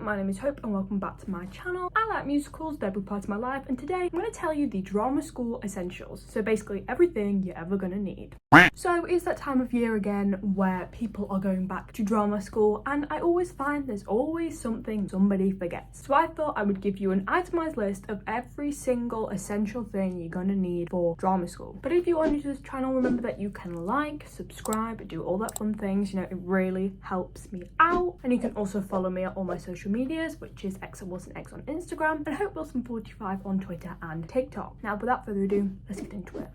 my name is Hope and welcome back to my channel. I like musicals, they're a big part of my life, and today I'm going to tell you the drama school essentials. So basically everything you're ever going to need. So it's that time of year again where people are going back to drama school, and I always find there's always something somebody forgets. So I thought I would give you an itemized list of every single essential thing you're going to need for drama school. But if you are new to this channel, remember that you can like, subscribe, do all that fun things, you know, it really helps me out. And you can also follow me on all my social medias, which is XWilsonX on Instagram and HopeWilson45 on Twitter and TikTok. Now without further ado, let's get into it.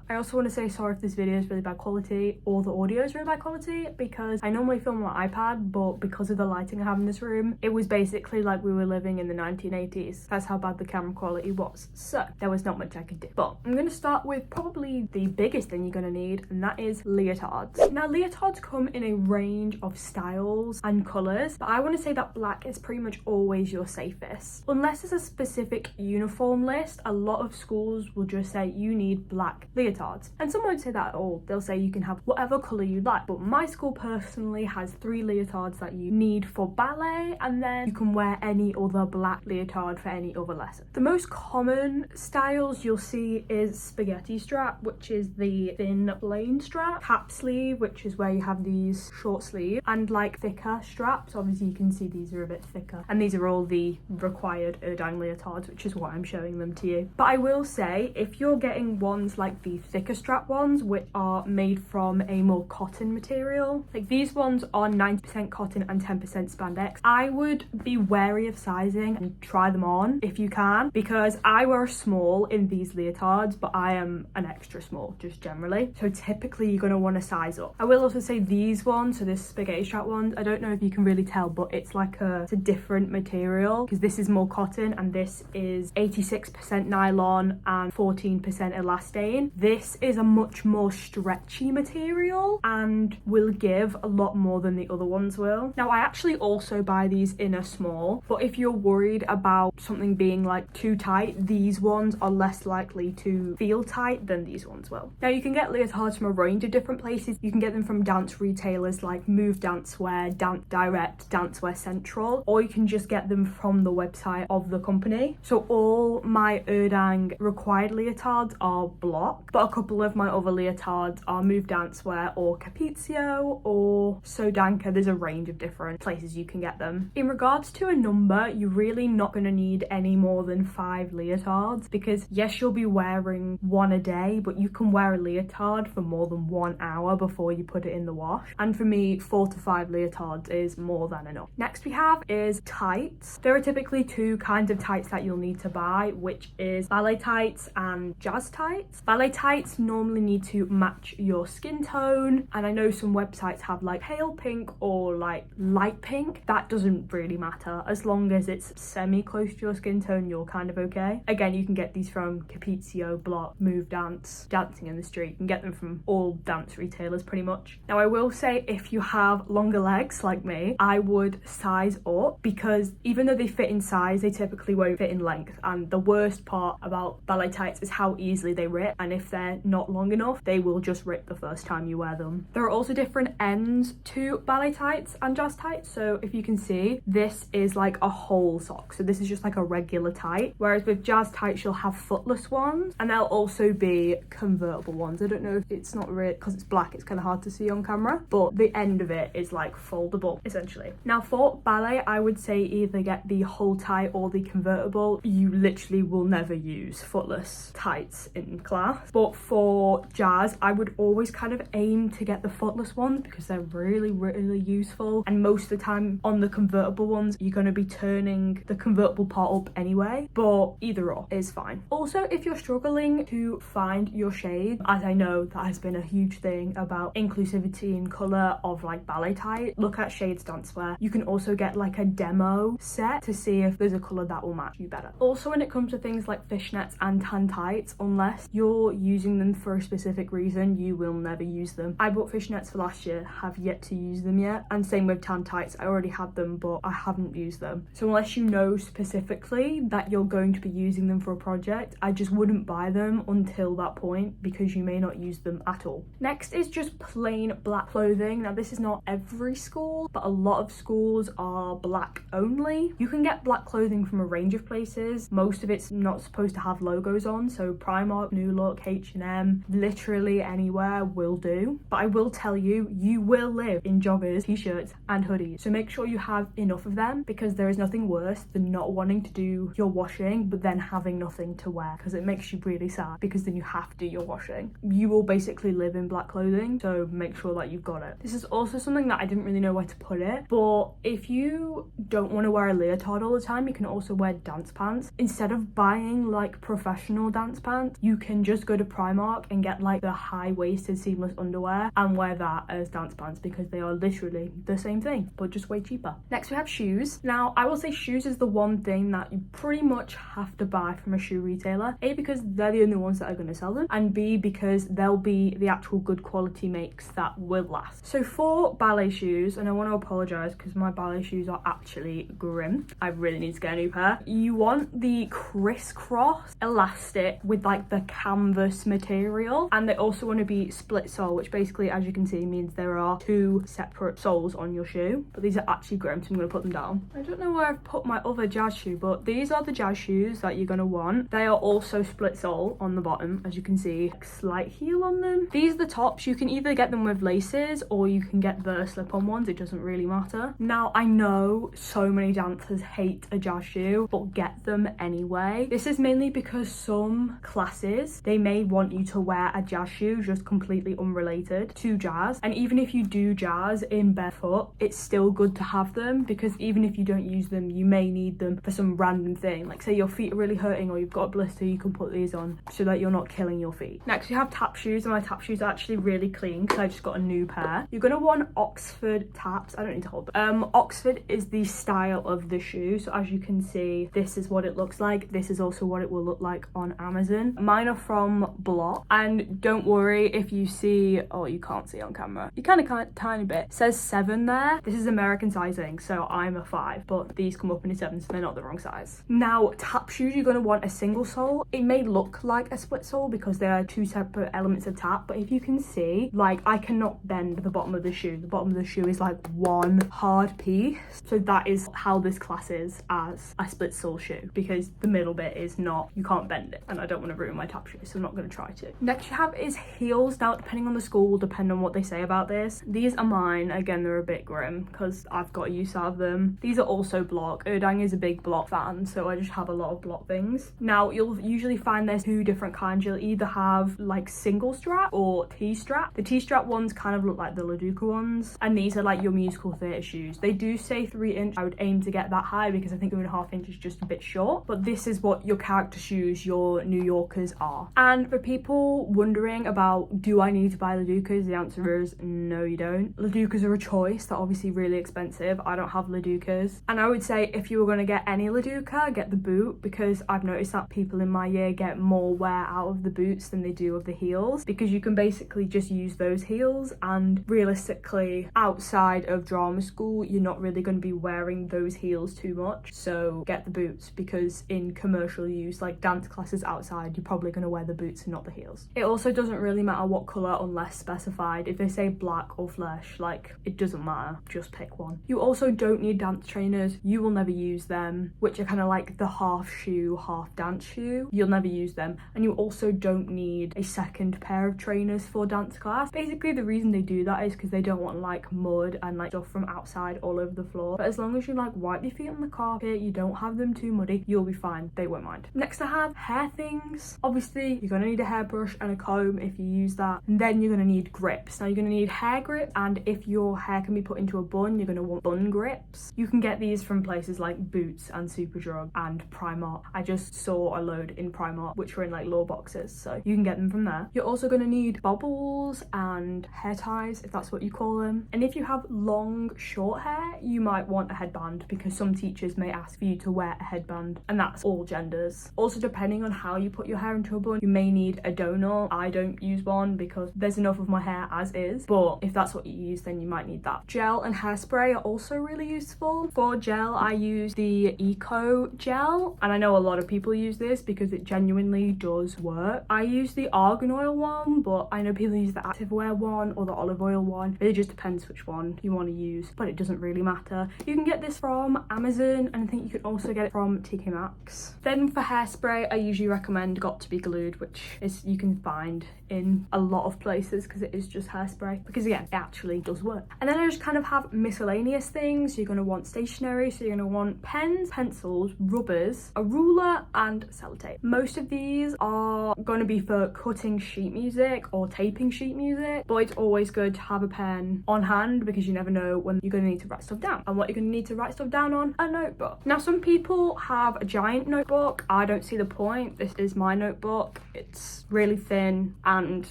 I also want to say sorry if this video is really bad quality or the audio is really bad quality, because I normally film on my iPad, but because of the lighting I have in this room, it was basically like we were living in the 1980s. That's how bad the camera quality was. So there was not much I could do. But I'm going to start with probably the biggest thing you're going to need, and that is leotards. Now leotards come in a range of styles and colours, but I want to say that black is pretty much always your safest. Unless it's a specific uniform list, a lot of schools will just say you need black leotards. And some won't say that at all. They'll say you can have whatever colour you like. But my school personally has 3 leotards that you need for ballet, and then you can wear any other black leotard for any other lesson. The most common styles you'll see is spaghetti strap, which is the thin plain strap, cap sleeve, which is where you have these short sleeves, and like thicker straps. Obviously you can see these are a bit thicker, and these are all the required Erdang leotards, which is why I'm showing them to you. But I will say, if you're getting ones like the thicker strap ones, which are made from a more cotton material, like these ones are 90% cotton and 10% spandex, I would be wary of sizing and try them on if you can, because I wear a small in these leotards, but I am an extra small just generally, so typically you're going to want to size up. I will also say these ones, so this spaghetti strap ones, I don't know if you can really tell, but it's like it's a different material, because this is more cotton and this is 86% nylon and 14% elastane. This is a much more stretchy material and will give a lot more than the other ones will. Now I actually also buy these in a small, but if you're worried about something being like too tight, these ones are less likely to feel tight than these ones will. Now you can get leotards from a range of different places. You can get them from dance retailers like Move Dancewear, Dance Direct, Dancewear Central, or you can just get them from the website of the company. So all my Erdang required leotards are block, but a couple of my other leotards are Move Dancewear or Capizio or Sodanka. There's a range of different places you can get them. In regards to a number, you're really not going to need any more than 5 leotards, because yes, you'll be wearing one a day, but you can wear a leotard for more than 1 hour before you put it in the wash. And for me, 4 to 5 leotards is more than enough. Next we have is tights. There are typically 2 kinds of tights that you'll need to buy, which is ballet tights and jazz tights. Ballet tights normally need to match your skin tone, and I know some websites have like pale pink or like light pink. That doesn't really matter, as long as it's semi close to your skin tone, you're kind of okay. Again, you can get these from Capizio, Block, Move Dance, Dancing in the Street. You can get them from all dance retailers pretty much. Now I will say, if you have longer legs like me, I would size up, because even though they fit in size, they typically won't fit in length, and the worst part about ballet tights is how easily they rip, and if they're not long enough, they will just rip the first time you wear them. There are also different ends to ballet tights and jazz tights. So if you can see, this is like a whole sock, so this is just like a regular tight, whereas with jazz tights you'll have footless ones, and there'll also be convertible ones. I don't know if it's not really, because it's black, it's kind of hard to see on camera, but the end of it is like foldable essentially. Now for ballet, I would say either get the whole tight or the convertible. You literally will never use footless tights in class, but for jazz I would always kind of aim to get the footless ones, because they're really useful, and most of the time on the convertible ones you're going to be turning the convertible part up anyway, but either or is fine. Also, if you're struggling to find your shade, as I know that has been a huge thing about inclusivity in colour of like ballet tight, look at Shades Dancewear. You can also get like a demo set to see if there's a colour that will match you better. Also, when it comes to things like fishnets and tan tights, unless you're using using them for a specific reason, you will never use them. I bought fishnets for last year, have yet to use them yet, and same with tan tights. I already had them, but I haven't used them. So unless you know specifically that you're going to be using them for a project, I just wouldn't buy them until that point, because you may not use them at all. Next is just plain black clothing. Now this is not every school, but a lot of schools are black only. You can get black clothing from a range of places. Most of it's not supposed to have logos on, so Primark, New Look, H&M, literally anywhere will do. But I will tell you, you will live in joggers, t-shirts and hoodies, so make sure you have enough of them, because there is nothing worse than not wanting to do your washing but then having nothing to wear, because it makes you really sad, because then you have to do your washing. You will basically live in black clothing, so make sure that you've got it. This is also something that I didn't really know where to put it, but if you don't want to wear a leotard all the time, you can also wear dance pants. Instead of buying like professional dance pants, you can just go to Primark and get like the high-waisted seamless underwear and wear that as dance pants, because they are literally the same thing but just way cheaper. Next we have shoes. Now I will say shoes is the one thing that you pretty much have to buy from a shoe retailer. A, because they're the only ones that are going to sell them, and B, because they'll be the actual good quality makes that will last. So for ballet shoes, and I want to apologize because my ballet shoes are actually grim, I really need to get a new pair. You want the crisscross elastic with like the canvas material, and they also want to be split sole, which basically, as you can see, means there are two separate soles on your shoe, but these are actually grim, so I'm going to put them down. I don't know where I've put my other jazz shoe, but these are the jazz shoes that you're going to want. They are also split sole on the bottom, as you can see, slight heel on them. These are the tops. You can either get them with laces or you can get the slip-on ones. It doesn't really matter. Now I know so many dancers hate a jazz shoe, but get them anyway. This is mainly because some classes, they may want you to wear a jazz shoe just completely unrelated to jazz, and even if you do jazz in barefoot, it's still good to have them, because even if you don't use them, you may need them for some random thing, like say your feet are really hurting or you've got a blister, you can put these on so that you're not killing your feet. Next we have tap shoes, and my tap shoes are actually really clean because I just got a new pair. You're going to want Oxford taps. I don't need to hold them. Oxford is the style of the shoe, so as you can see, this is what it looks like. This is also what it will look like on Amazon. Mine are from Block, and don't worry if you see, oh, you can't see on camera, you kind of can't, tiny bit, it says 7 there. This is American sizing, so I'm a 5, but these come up in a 7, so they're not the wrong size. Now tap shoes, you're going to want a single sole. It may look like a split sole because there are two separate elements of tap, but if you can see, like, I cannot bend the bottom of the shoe. The bottom of the shoe is like one hard piece, so that is how this class is as a split sole shoe, because the middle bit is not, you can't bend it, and I don't want to ruin my tap shoe, so I'm not going to try to. Next you have is heels. Now depending on the school, depending on what they say about this, these are mine. Again, they're a bit grim because I've got use out of them. These are also Block. Erdang is a big Block fan, so I just have a lot of Block things. Now you'll usually find there's two different kinds. You'll either have like single strap or T-strap. The T-strap ones kind of look like the Laduca ones, and these are like your musical theatre shoes. They do say 3 inch. I would aim to get that high because I think 2.5 inches is just a bit short, but this is what your character shoes, your New Yorkers are. And for people wondering about, do I need to buy Laducas, the answer is no, you don't. Laducas are a choice. They're obviously really expensive. I don't have Laducas, and I would say if you were going to get any Laduca, get the boot, because I've noticed that people in my year get more wear out of the boots than they do of the heels, because you can basically just use those heels, and realistically outside of drama school you're not really going to be wearing those heels too much, so get the boots, because in commercial use like dance classes outside, you're probably going to wear the boots and not the heels. It also doesn't really matter what colour unless specified. If they say black or flesh, like, it doesn't matter, just pick one. You also don't need dance trainers. You will never use them, which are kind of like the half shoe half dance shoe. You'll never use them. And you also don't need a second pair of trainers for dance class. Basically the reason they do that is because they don't want like mud and like stuff from outside all over the floor, but as long as you like wipe your feet on the carpet, you don't have them too muddy, you'll be fine. They won't mind. Next I have hair things. Obviously you're going to need a hairbrush and a comb if you use that, and then you're going to need grips. Now you're going to need hair grip, and if your hair can be put into a bun, you're going to want bun grips. You can get these from places like Boots and Superdrug and Primark. I just saw a load in Primark which were in like law boxes, so you can get them from there. You're also going to need bobbles and hair ties, if that's what you call them, and if you have long short hair you might want a headband, because some teachers may ask for you to wear a headband, and that's all genders. Also, depending on how you put your hair into a bun, you may need need a donut. I don't use one because there's enough of my hair as is, but if that's what you use, then you might need that. Gel and hairspray are also really useful. For gel, I use the Eco Gel, and I know a lot of people use this because it genuinely does work. I use the argan oil one, but I know people use the activewear one or the olive oil one. It just depends which one you want to use, but it doesn't really matter. You can get this from Amazon, and I think you can also get it from TK Maxx. Then for hairspray, I usually recommend Got to Be Glued, which is you can find in a lot of places because it is just hairspray, because again, it actually does work. And then I just kind of have miscellaneous things. You're going to want stationery, so you're going to want pens, pencils, rubbers, a ruler, and sellotape. Most of these are going to be for cutting sheet music or taping sheet music, but it's always good to have a pen on hand because you never know when you're going to need to write stuff down. And what you're going to need to write stuff down on? A notebook. Now, some people have a giant notebook. I don't see the point. This is my notebook. It's really thin and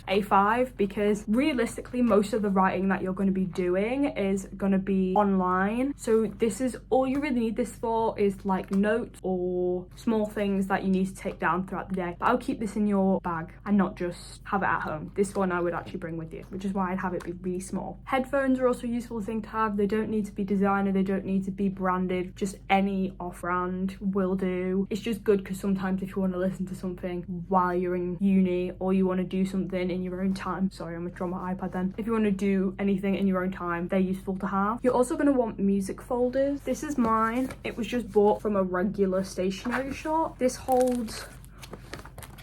A5 because realistically most of the writing that you're going to be doing is going to be online. So this is all you really need this for, is like notes or small things that you need to take down throughout the day. But I'll keep this in your bag and not just have it at home. This one I would actually bring with you, which is why I'd have it be really small. Headphones are also a useful thing to have. They don't need to be designer, they don't need to be branded, just any off-brand will do. It's just good because sometimes if you want to listen to something while you're in uni or you want to do something in your own time, sorry, I'm gonna draw my iPad then. If you want to do anything in your own time, they're useful to have. You're also going to want music folders. This is mine. It was just bought from a regular stationery shop. This holds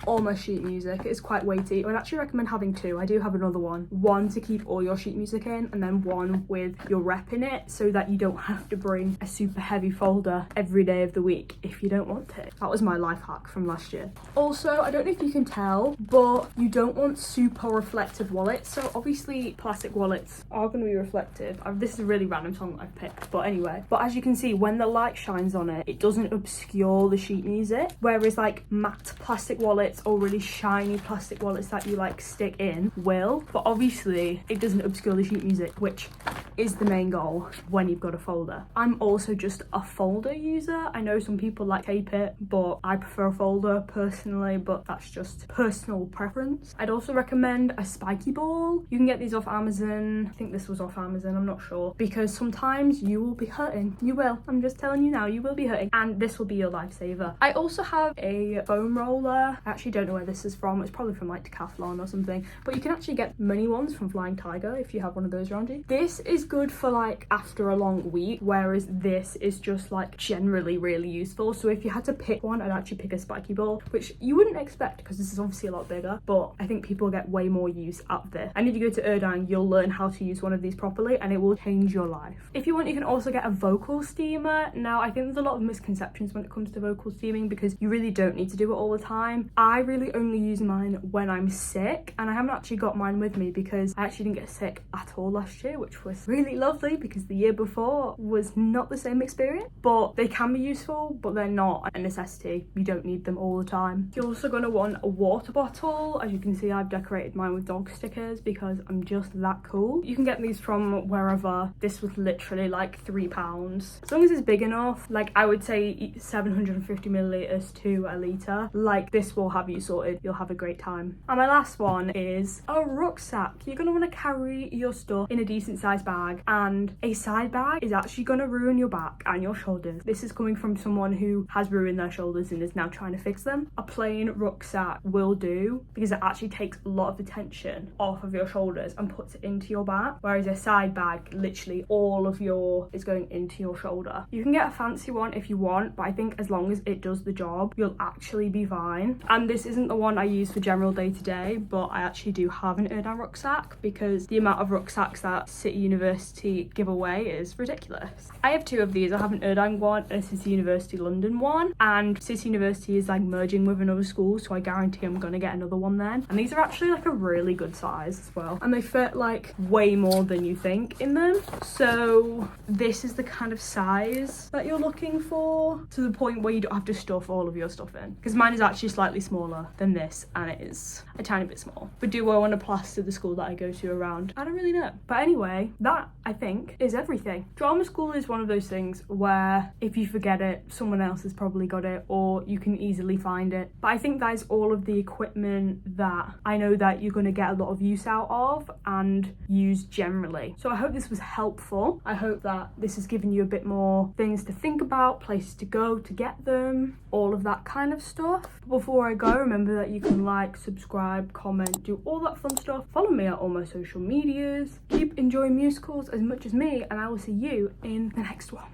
all my sheet music. It's quite weighty. I would actually recommend having two. I do have another one to keep all your sheet music in, and then one with your rep in it, so that you don't have to bring a super heavy folder every day of the week if you don't want to. That was my life hack from last year. Also, I don't know if you can tell, but you don't want super reflective wallets. So obviously plastic wallets are going to be reflective. This is a really random song that I've picked, but anyway. But as you can see, when the light shines on it, it doesn't obscure the sheet music, whereas like matte plastic wallets or really shiny plastic wallets that you like stick in will, but obviously it doesn't obscure the sheet music, which is the main goal when you've got a folder. I'm also just a folder user. I know some people like tape it, but I prefer a folder personally, but that's just personal preference. I'd also recommend a spiky ball. You can get these off Amazon. I think this was off Amazon, I'm not sure, because sometimes you will be hurting. You will. I'm just telling you now, you will be hurting, and this will be your lifesaver. I also have a foam roller. I actually don't know where this is from. It's probably from like Decathlon or something, but you can actually get mini ones from Flying Tiger if you have one of those around you. This is good for like after a long week, whereas this is just like generally really useful. So if you had to pick one, I'd actually pick a spiky ball, which you wouldn't expect because this is obviously a lot bigger, but I think people get way more use out of this. And if you go to Erdang, you'll learn how to use one of these properly and it will change your life. If you want, you can also get a vocal steamer. Now, I think there's a lot of misconceptions when it comes to vocal steaming because you really don't need to do it all the time. I really only use mine when I'm sick, and I haven't actually got mine with me because I actually didn't get sick at all last year, which was really lovely because the year before was not the same experience. But they can be useful, but they're not a necessity. You don't need them all the time. You're also going to want a water bottle. As you can see, I've decorated mine with dog stickers because I'm just that cool. You can get these from wherever. This was literally like £3. As long as it's big enough, like I would say 750 milliliters to a litre, like this will have you sorted. You'll have a great time. And my last one is a rucksack. You're going to want to carry your stuff in a decent sized bag, and a side bag is actually going to ruin your back and your shoulders. This is coming from someone who has ruined their shoulders and is now trying to fix them. A plain rucksack will do because it actually takes a lot of the tension off of your shoulders and puts it into your back, whereas a side bag, literally all of your is going into your shoulder. You can get a fancy one if you want, but I think as long as it does the job, you'll actually be fine. And this isn't the one I use for general day-to-day, but I actually do have an Erdang rucksack because the amount of rucksacks that City University give away is ridiculous. I have two of these. I have an Erdang one and a City University London one, and City University is like merging with another school, so I guarantee I'm gonna get another one then. And these are actually like a really good size as well, and they fit like way more than you think in them. So this is the kind of size that you're looking for, to the point where you don't have to stuff all of your stuff in, because mine is actually slightly smaller smaller than this, and it is a tiny bit small. But do I want to plaster the school that I go to around? I don't really know. But anyway, that I think is everything. Drama school is one of those things where if you forget it, someone else has probably got it, or you can easily find it. But I think that is all of the equipment that I know that you're going to get a lot of use out of and use generally. So I hope this was helpful. I hope that this has given you a bit more things to think about, places to go to get them, all of that kind of stuff. But before I go, remember that you can like, subscribe, comment, do all that fun stuff. Follow me at all my social medias. Keep enjoying musicals as much as me, and I will see you in the next one.